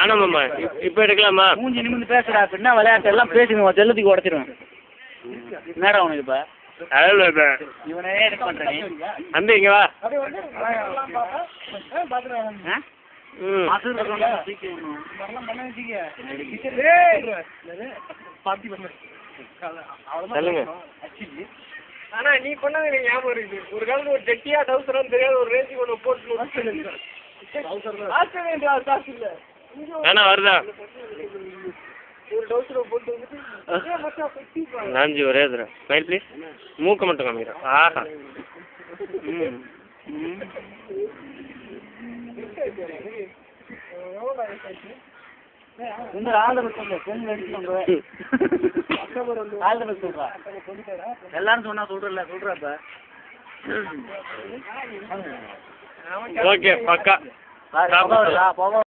ஆனாமாம்மா இப்போ எடுக்கலாமா? மூஞ்சி நிமிந்து பேசுறா அப்படின்னா விளையாட்டு எல்லாம் பேசுங்க செல்லத்துக்கு உடச்சிடுவேன். என்னடா உனக்கு இப்போ இவனே எடுக்க பண்ணுறேன். தம்பி இங்கே வா. சொல்லுங்க. ஆனா நீ பண்ணது எனக்கு ஞாபகம் இருக்குது. ஒரு காலத்துல ஒரு ஜெட்டியா டவுசரான்னு தெரியாத ஒரு ரேஞ்சுக்கு ஒன்று போட்டு வேணா வருதா? ஒரு டவுசரை போட்டு நான்ஜி ஒரே தடவை ஸ்மைல் ப்ளீஸ். மூக்க மட்டும் காமிக்கிறேன். ஆஹா. எல்லாரும் சொன்னா சொல்றல சொல்றப்ப ஓகே பக்கா.